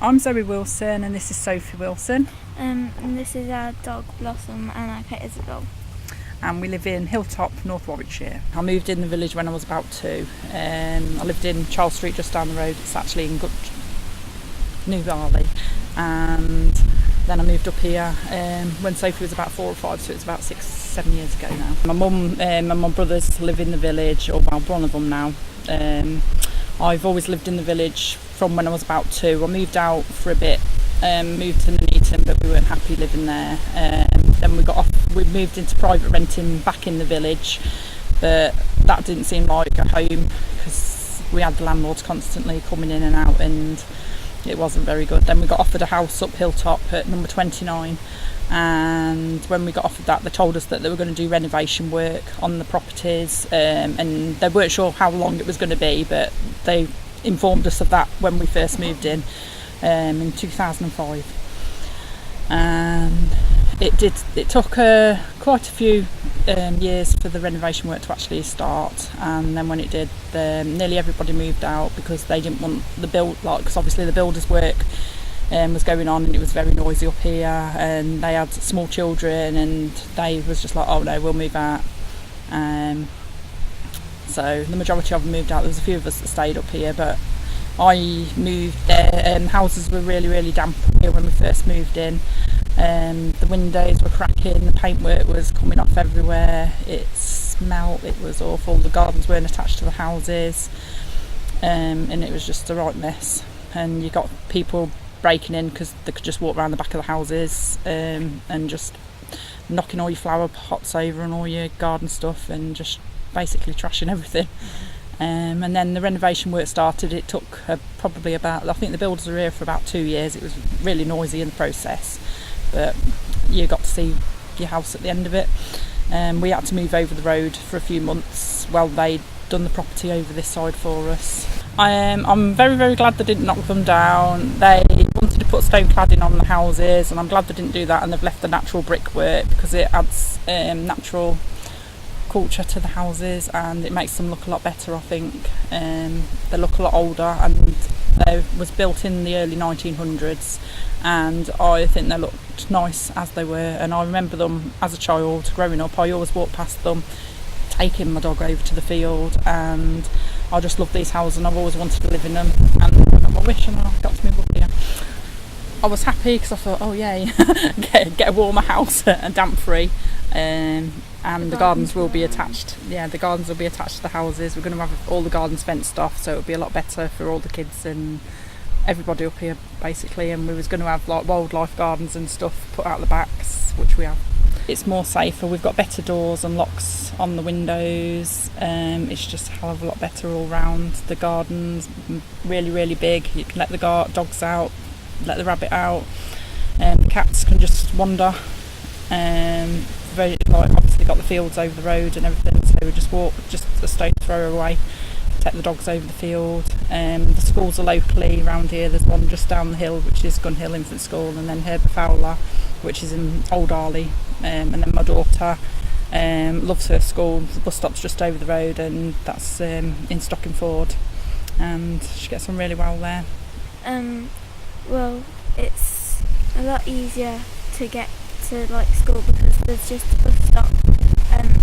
I'm Zoe Wilson and this is Sophie Wilson. And this is our dog Blossom and our cat Isabel. And we live in Hilltop, North Warwickshire. I moved in the village when I was about 2. I lived in Charles Street just down the road. It's actually in New Barley. And then I moved up here when Sophie was about 4 or 5, so it's about 6-7 years ago now. My mum and my brothers live in the village, or well, one of them now. I've always lived in the village from when I was about 2. I moved out for a bit, moved to Nuneaton, but we weren't happy living there. Then we moved into private renting back in the village, but that didn't seem like a home because we had the landlords constantly coming in and out and it wasn't very good. Then we got offered a house up Hilltop at number 29, and when we got offered that, they told us that they were going to do renovation work on the properties, and they weren't sure how long it was going to be, but they informed us of that when we first moved in 2005. And it took quite a few years for the renovation work to actually start, and then when it did, nearly everybody moved out because they didn't want the because obviously the builders' work was going on and it was very noisy up here, and they had small children, and they was just like, oh no, we'll move out. So the majority of them moved out. There was a few of us that stayed up here, but I moved there. Houses were really damp here when we first moved in. The windows were cracking, the paintwork was coming off everywhere, it smelt, it was awful. The gardens weren't attached to the houses, and it was just a right mess. And you got people breaking in because they could just walk around the back of the houses and just knocking all your flower pots over and all your garden stuff and just basically trashing everything. And then the renovation work started. It took probably about, I think the builders were here for about 2 years. It was really noisy in the process, but you got to see your house at the end of it. We had to move over the road for a few months while they'd done the property over this side for us. I'm very glad they didn't knock them down. They wanted to put stone cladding on the houses, and I'm glad they didn't do that, and they've left the natural brickwork because it adds natural culture to the houses and it makes them look a lot better, I think. They look a lot older, and they was built in the early 1900s, and I think they looked nice as they were. And I remember them as a child growing up. I always walked past them taking my dog over to the field, and I just love these houses and I've always wanted to live in them, and I got my wish and I got to move up here. I was happy because I thought, oh yay, get a warmer house and damp free. And the gardens will be attached. Yeah, the gardens will be attached to the houses. We're going to have all the gardens fenced off, so it'll be a lot better for all the kids and everybody up here basically. And we was going to have like wildlife gardens and stuff put out the backs, which we have. It's more safer. We've got better doors and locks on the windows. It's just a hell of a lot better all round. The garden's really big. You can let the dogs out, let the rabbit out, and the cats can just wander. Obviously got the fields over the road and everything, so we just walk just a stone throw away, take the dogs over the field. The schools are locally around here. There's one just down the hill, which is Gun Hill Infant School, and then Herbert Fowler, which is in Old Arley. And then my daughter loves her school. The bus stop's just over the road, and that's in Stockingford, and she gets on really well there. Well, it's a lot easier to get to school because there's just a bus stop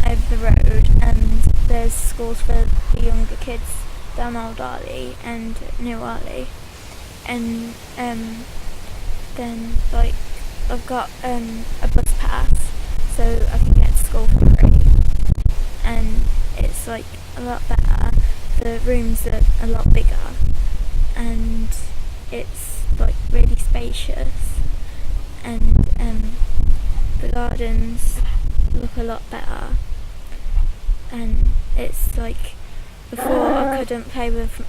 over the road, and there's schools for the younger kids down Old Arley and New Arley, and then I've got a bus pass, so I can get to school for free, and it's a lot better. The rooms are a lot bigger, and it's really spacious, and the gardens look a lot better. And it's before I couldn't play with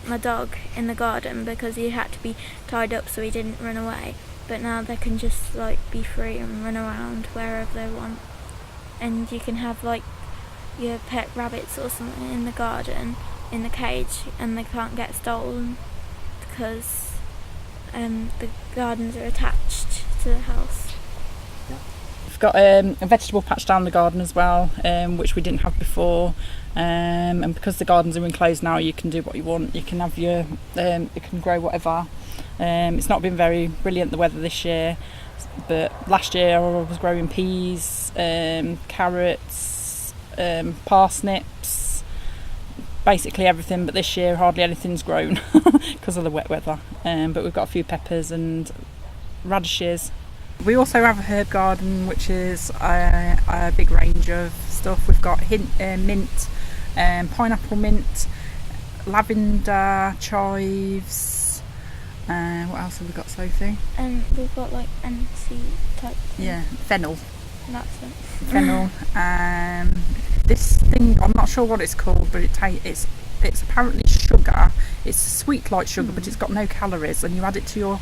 my dog in the garden because he had to be tied up so he didn't run away, but now they can just be free and run around wherever they want. And you can have your pet rabbits or something in the garden in the cage, and they can't get stolen because the gardens are attached to the house. We've got a vegetable patch down the garden as well, which we didn't have before, and because the gardens are enclosed now, you can do what you want. You can have you can grow whatever It's not been very brilliant, the weather this year, but last year I was growing peas, carrots, parsnips, basically everything, but this year hardly anything's grown because of the wet weather. But we've got a few peppers and radishes. We also have a herb garden, which is a big range of stuff. We've got mint, pineapple mint, lavender, chives. What else have we got, Sophie? We've got like anise type thing. Yeah, fennel. That's it. Fennel. This thing, I'm not sure what it's called, but it's apparently sugar. It's sweet like sugar, but it's got no calories, and you add it to your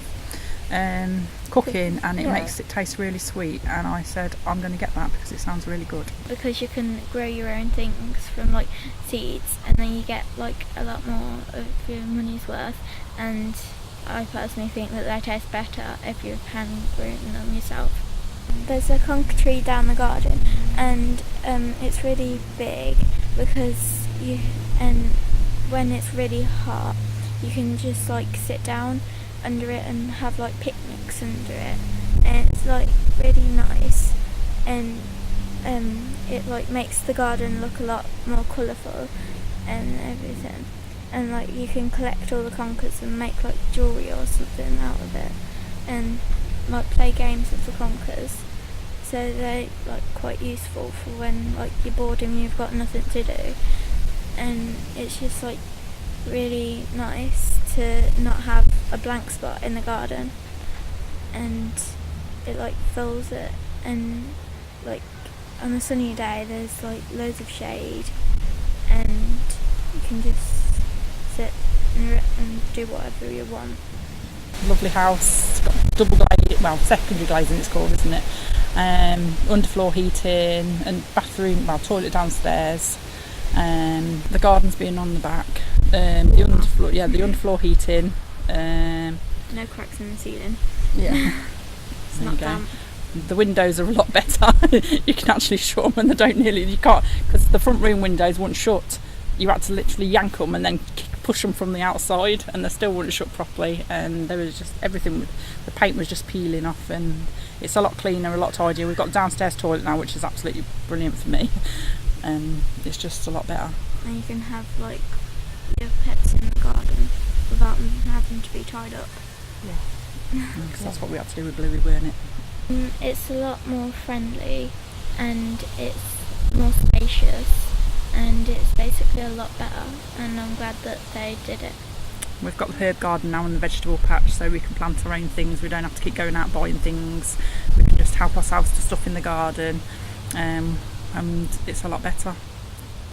cooking, and it makes it taste really sweet. And I said I'm going to get that because it sounds really good. Because you can grow your own things from like seeds, and then you get like a lot more of your money's worth. And I personally think that they taste better if you hand grown them yourself. There's a conker tree down the garden, and it's really big because when it's really hot, you can just like sit down under it and have like picnics under it, and it's like really nice, and it like makes the garden look a lot more colourful and everything, and like you can collect all the conkers and make like jewellery or something out of it, and like play games with the conkers, so they're like quite useful for when like you're bored and you've got nothing to do. And it's just like really nice to not have a blank spot in the garden, and it like fills it, and like on a sunny day there's like loads of shade, and you can just sit and do whatever you want. Lovely house. It's got double glazing, well, secondary glazing it's called, isn't it? Underfloor heating and bathroom, well, toilet downstairs. The garden's been on the back. The underfloor heating. No cracks in the ceiling. Yeah. It's not damp. The windows are a lot better. You can actually shut them, and you can't, because the front room windows wouldn't shut. You had to literally yank them and then push them from the outside, and they still wouldn't shut properly, and there was just everything, the paint was just peeling off, and it's a lot cleaner, a lot tidier. We've got a downstairs toilet now, which is absolutely brilliant for me. It's just a lot better. And you can have like your pets in the garden without them having to be tied up. Yeah. Because that's what we had to do with Bluey, weren't it? It's a lot more friendly, and it's more spacious, and it's basically a lot better, and I'm glad that they did it. We've got the herb garden now and the vegetable patch, so we can plant our own things. We don't have to keep going out buying things. We can just help ourselves to stuff in the garden, and it's a lot better.